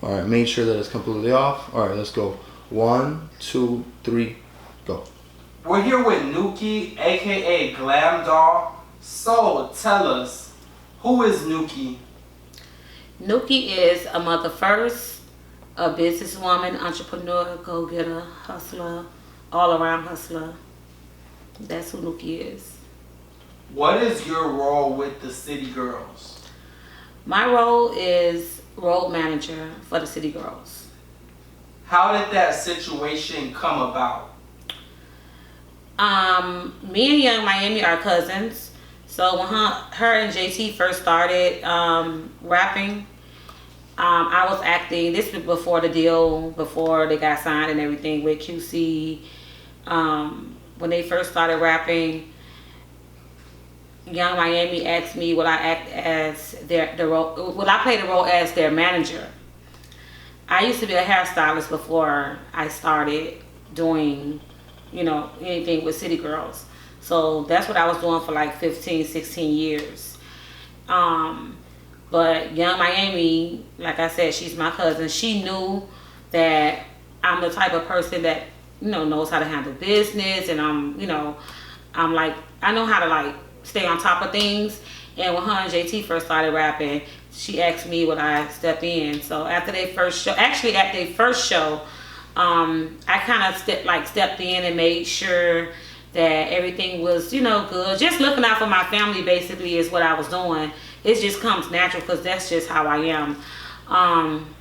All right, make sure that it's completely off. All right, let's go. 1, 2, 3, go. We're here with Nuki, aka Glam Doll. So tell us, who is Nuki? Nuki is a mother first, a businesswoman, entrepreneur, go-getter, hustler, all-around hustler. That's who Nuki is. What is your role with the City Girls? My role is road manager for the City Girls. How did that situation come about? Me and Young Miami are cousins. So when her and JT first started rapping, I was acting. This was before the deal, before they got signed and everything with QC. When they first started rapping, Young Miami asked me would I act as would I play the role as their manager. I used to be a hairstylist before I started doing, anything with City Girls. So that's what I was doing for like 15, 16 years. But Young Miami, like I said, she's my cousin. She knew that I'm the type of person that, knows how to handle business, and I'm like, I know how to like stay on top of things. And when her and JT first started rapping, she asked me would I step in. So after their first show, actually at their first show, I kind of stepped in and made sure that everything was, good. Just looking out for my family basically is what I was doing. It just comes natural because that's just how I am.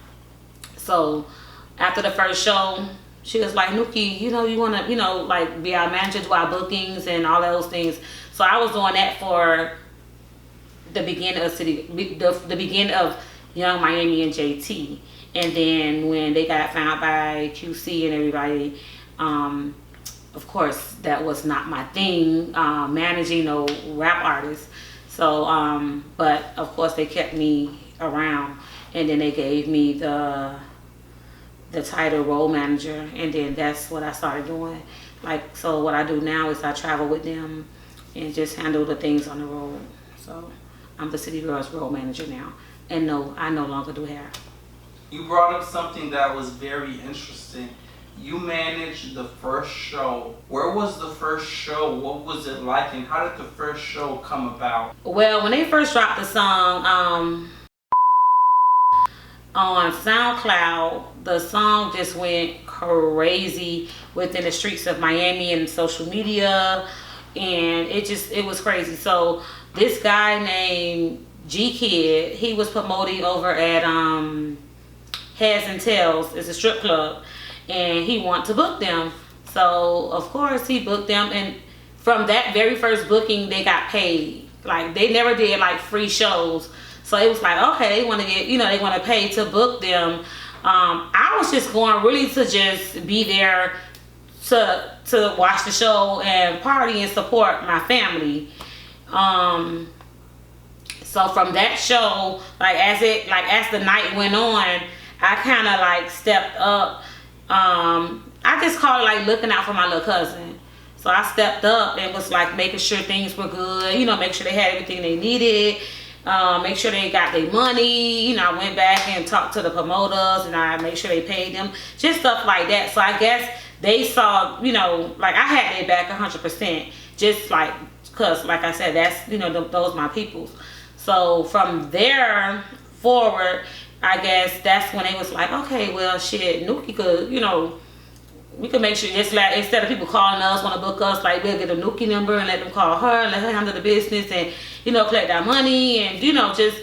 So after the first show, she was like, Nuki, you want to, like be our manager, do our bookings and all those things. So I was doing that for the beginning of the beginning of Young Miami and JT. And then when they got found by QC and everybody, of course, that was not my thing, managing no rap artists. So, but of course they kept me around, and then they gave me the title role manager, and then that's what I started doing. So what I do now is I travel with them and just handle the things on the road. So I'm the City Girls role manager now, and no, I no longer do hair. You brought up something that was very interesting. You managed the first show. Where was the first show? What was it like, and how did the first show come about? Well, when they first dropped the song on SoundCloud, the song just went crazy within the streets of Miami and social media, and it was crazy. So this guy named G Kid, he was promoting over at Heads and Tails. It's a strip club, and he wanted to book them. So of course he booked them, and from that very first booking they got paid. Like they never did like free shows. So it was like, okay, they want to get, they want to pay to book them. I was just going really to just be there to watch the show and party and support my family. So from that show, as the night went on, I kind of stepped up. I just call it looking out for my little cousin. So I stepped up and was making sure things were good, make sure they had everything they needed, make sure they got their money. I went back and talked to the promoters and I made sure they paid them, just stuff like that. So I guess they saw, I had their back 100%, just cause like I said, that's, those my peoples. So from there forward, I guess that's when they was like, okay, well, shit, Nuki could, we could make sure just instead of people calling us, want to book us, we'll get a Nuki number and let them call her and let her handle the business and, collect that money and, just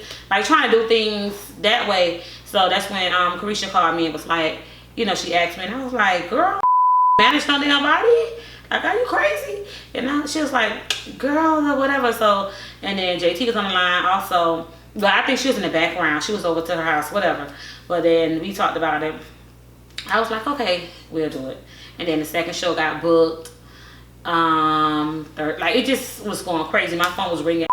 trying to do things that way. So that's when Carisha called me and was like, she asked me and I was like, girl, manage no damn body? Are you crazy? And she was like, girl, or whatever. So, and then JT was on the line also. But I think she was in the background. She was over to her house, whatever. But then we talked about it. I was like, okay, we'll do it. And then the second show got booked. Third, it just was going crazy. My phone was ringing.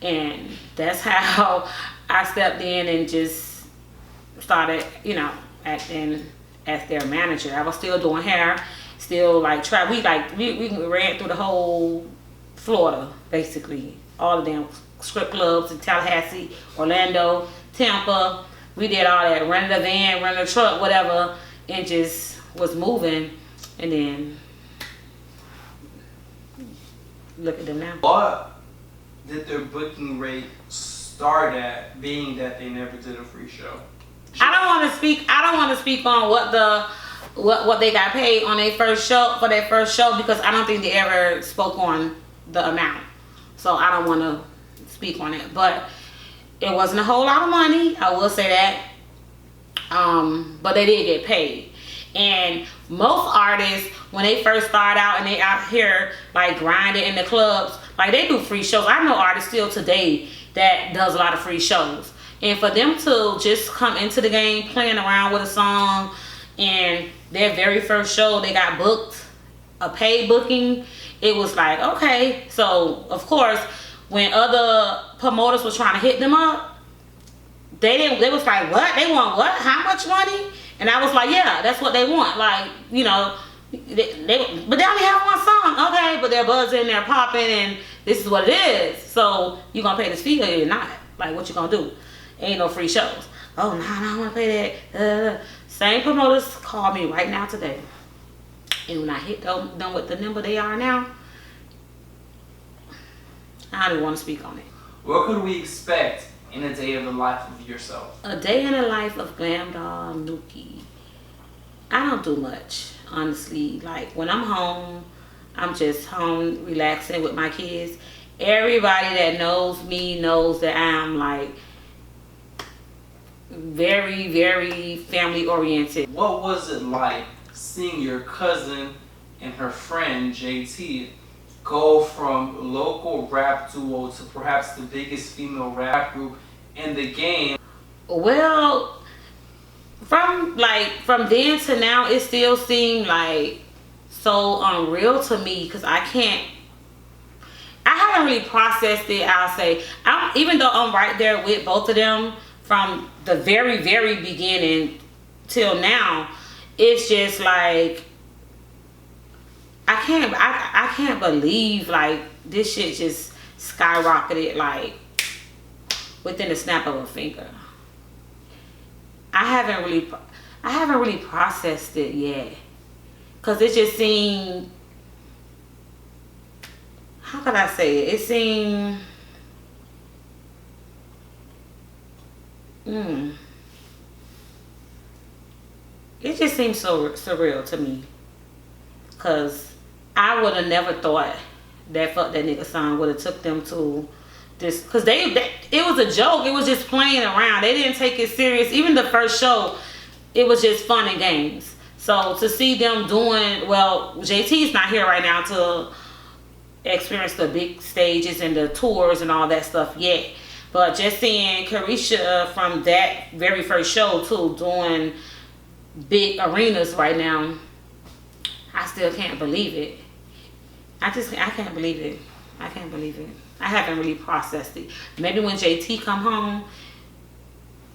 And that's how I stepped in and just started, acting as their manager. I was still doing hair, still we ran through the whole Florida, basically. All the damn strip clubs in Tallahassee, Orlando, Tampa, we did all that, rented a van, rented a truck, whatever, and just was moving. And then look at them now. What did their booking rate start at, being that they never did a free show? I don't want to speak on what they got paid on their first show, for their first show, because I don't think they ever spoke on the amount. So I don't want to speak on it. But it wasn't a whole lot of money, I will say that. But they did get paid. And most artists, when they first start out and they out here like grinding in the clubs, like they do free shows. I know artists still today that does a lot of free shows. And for them to just come into the game playing around with a song, and their very first show they got booked, a paid booking, it was like, okay. So of course, when other promoters was trying to hit them up, they was like, what? They want what? How much money? And I was like, yeah, that's what they want. Like, you know, but they only have one song. Okay, but they're buzzing, they're popping, and this is what it is. So you gonna pay this fee or you're not? Like, what you gonna do? Ain't no free shows. Oh, no, I don't want to pay that. Same promoters call me right now today. And when I hit them with the number they are now, I don't want to speak on it. What could we expect in a day of the life of yourself? A day in the life of Glam Doll Nuki. I don't do much, honestly. Like, when I'm home, I'm just home relaxing with my kids. Everybody that knows me knows that I'm like very, very family oriented. What was it like seeing your cousin and her friend JT go from local rap duo to perhaps the biggest female rap group in the game? Well, from then to now, it still seemed like so unreal to me, because I haven't really processed it. I'll say, even though I'm right there with both of them from the very, very beginning till now, it's just like I can't believe like this shit just skyrocketed like within the snap of a finger. I haven't really processed it yet, cause it just seemed, how could I say it? It seemed, it just seems so surreal to me, cause I would have never thought that Fuck That Nigga song would have took them to this, cause it was a joke. It was just playing around. They didn't take it serious. Even the first show, it was just fun and games. So to see them doing, well, JT's not here right now to experience the big stages and the tours and all that stuff yet. But just seeing Carisha from that very first show too, doing big arenas right now, I still can't believe it. I can't believe it. I can't believe it. I haven't really processed it. Maybe when JT come home,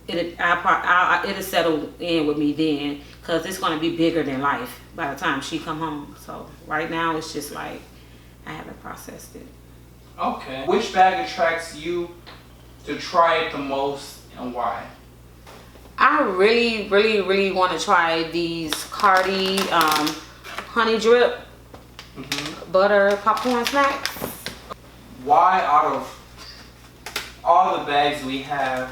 it'll settle in with me then, because it's going to be bigger than life by the time she come home. So right now it's just like I haven't processed it. Okay. Which bag attracts you to try it the most, and why? I really, really, really want to try these Cardi honey drip butter popcorn snacks. Why, out of all the bags we have,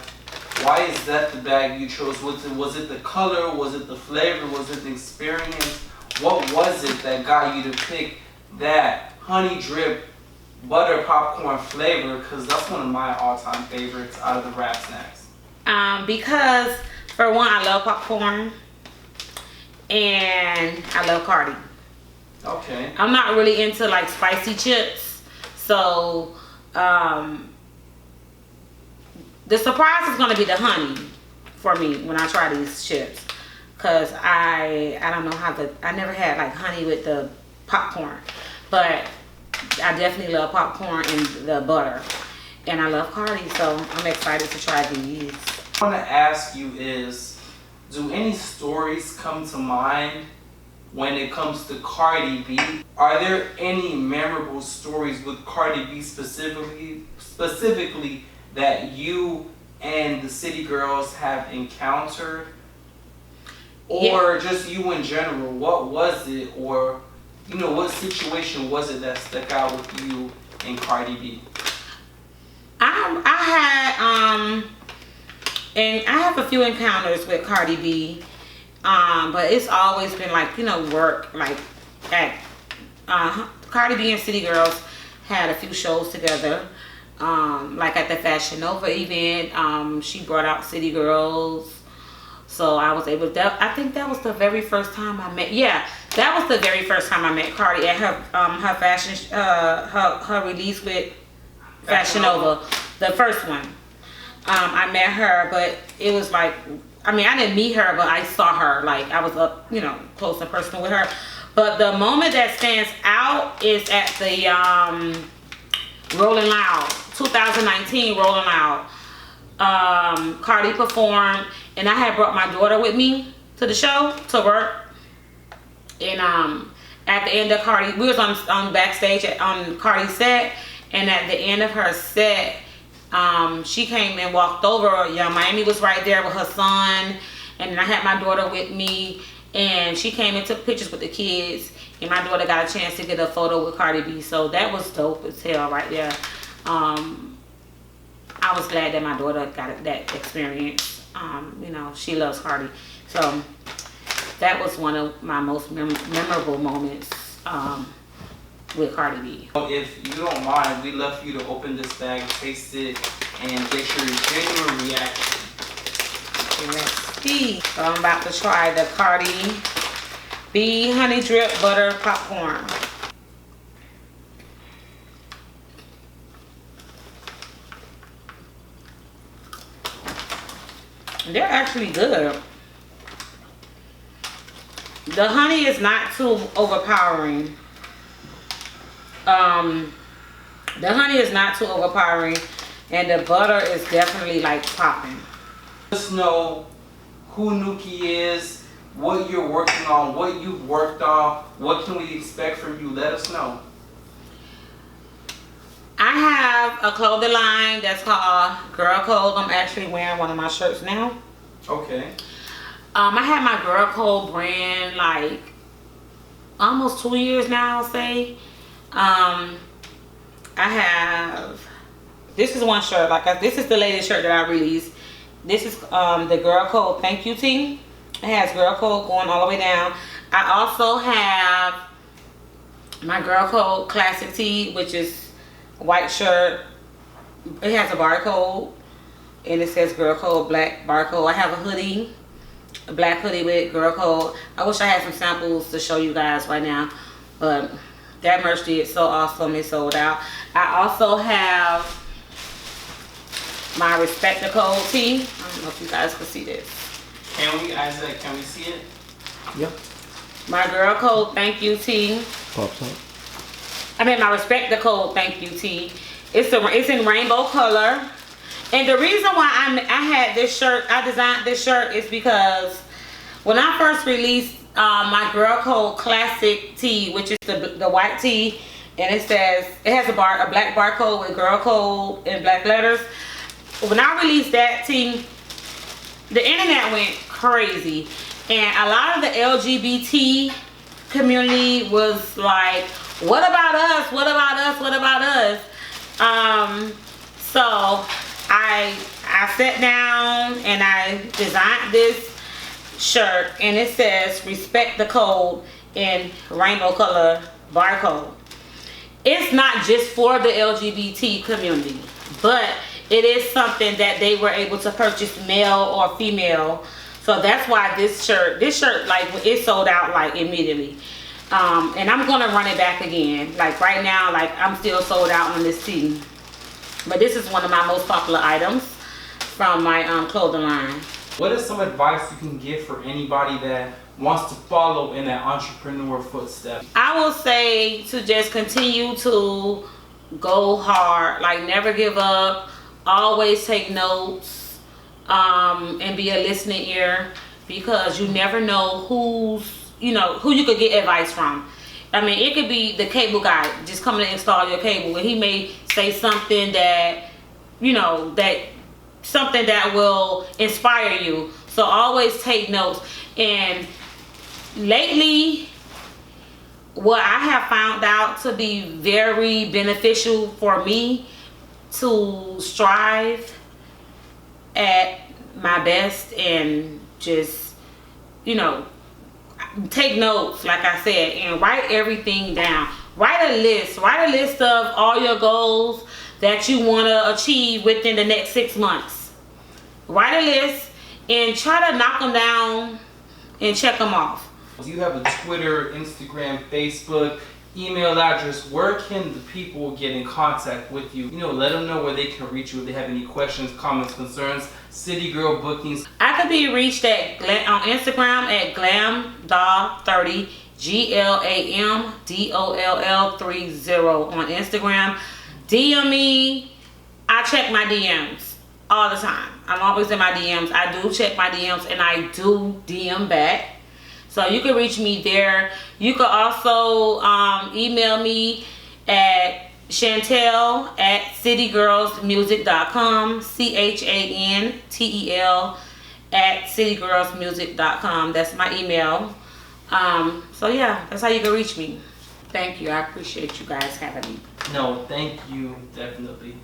why is that the bag you chose? Was it the color? Was it the flavor? Was it the experience? What was it that got you to pick that honey drip butter popcorn flavor? Because that's one of my all-time favorites out of the rap snacks. Because for one, I love popcorn and I love Cardi. Okay. I'm not really into like spicy chips, so the surprise is gonna be the honey for me when I try these chips, cause I don't know I never had like honey with the popcorn, but I definitely love popcorn and the butter, and I love Cardi, so I'm excited to try these. What I want to ask you is, do any stories come to mind when it comes to Cardi B? Are there any memorable stories with Cardi B specifically that you and the city girls have encountered, or just you in general? What was it, or what situation was it that stuck out with you and Cardi B? And I have a few encounters with Cardi B, but it's always been like work. Like at Cardi B and City Girls had a few shows together. Like at the Fashion Nova event, she brought out City Girls. So I was able to, I think that was the very first time I met, that was the very first time I met Cardi at her fashion, her release with Fashion Nova, the first one. I met her, but it was like, I didn't meet her, but I saw her, like I was up, close and personal with her. But the moment that stands out is at the Rolling Loud, 2019 Rolling Loud. Cardi performed, and I had brought my daughter with me to the show to work. And at the end of Cardi, we was on backstage on Cardi's set, and at the end of her set, she came and walked over. Young Miami was right there with her son, and I had my daughter with me, and she came and took pictures with the kids, and my daughter got a chance to get a photo with Cardi B. So that was dope as hell right there. I was glad that my daughter got that experience. She loves Cardi. So that was one of my most memorable moments with Cardi B. If you don't mind, we'd love for you to open this bag, taste it, and get your genuine reaction. Let's see. So I'm about to try the Cardi B Honey Drip Butter Popcorn. They're actually good. The honey is not too overpowering. The honey is not too overpowering, and the butter is definitely like popping. Let us know who Nuki is, what you're working on, what you've worked on, what can we expect from you. Let us know. I have a clothing line that's called Girl Code. I'm actually wearing one of my shirts now. Okay. I had my Girl Code brand like almost 2 years now, I'll say. I have, this is one shirt, this is the latest shirt that I released. This is the Girl Code Thank You Tee. It has Girl Code going all the way down. I also have my Girl Code Classic Tee, which is a white shirt. It has a barcode, and it says Girl Code black barcode. I have a hoodie, a black hoodie with Girl Code. I wish I had some samples to show you guys right now, but that merch did so awesome, it sold out. I also have my Respect the Code tee. I don't know if you guys can see this. Can we, Isaac, can we see it? Yep. My Girl Code Thank You tee. Pops up. My Respect the Code Thank You tee. It's in rainbow color. And the reason why I had this shirt, I designed this shirt, is because when I first released my Girl Code Classic tee, which is the white tee, and it has a black barcode with Girl Code in black letters. When I released that tee, the internet went crazy, and a lot of the LGBT community was like, what about us, what about us, what about us? So I sat down and I designed this shirt, and it says Respect the Code in rainbow color barcode. It's not just for the LGBT community, but it is something that they were able to purchase, male or female. So that's why this shirt like it sold out like immediately. And I'm gonna run it back again. Like right now, like I'm still sold out on this tee. But this is one of my most popular items from my clothing line. What is some advice you can give for anybody that wants to follow in that entrepreneur footstep? I will say to just continue to go hard, like never give up, always take notes, and be a listening ear, because you never know who you could get advice from. It could be the cable guy just coming to install your cable, and he may say something that something that will inspire you. So always take notes. And lately, what I have found out to be very beneficial for me to strive at my best and just, you know, take notes, like I said, and write everything down. Write a list of all your goals that you want to achieve within the next 6 months. Write a list and try to knock them down and check them off. You have a Twitter, Instagram, Facebook, email address. Where can the people get in contact with you? You know, let them know where they can reach you if they have any questions, comments, concerns. City Girl bookings. I could be reached on Instagram at glamdoll30, GLAMDOLL30 on Instagram. DM me. I check my DMs all the time. I'm always in my DMs. I do check my DMs and I do DM back. So you can reach me there. You can also email me at Chantel at citygirlsmusic.com, CHANTEL at citygirlsmusic.com. That's my email. So yeah, that's how you can reach me. Thank you. I appreciate you guys having me. No, thank you, definitely.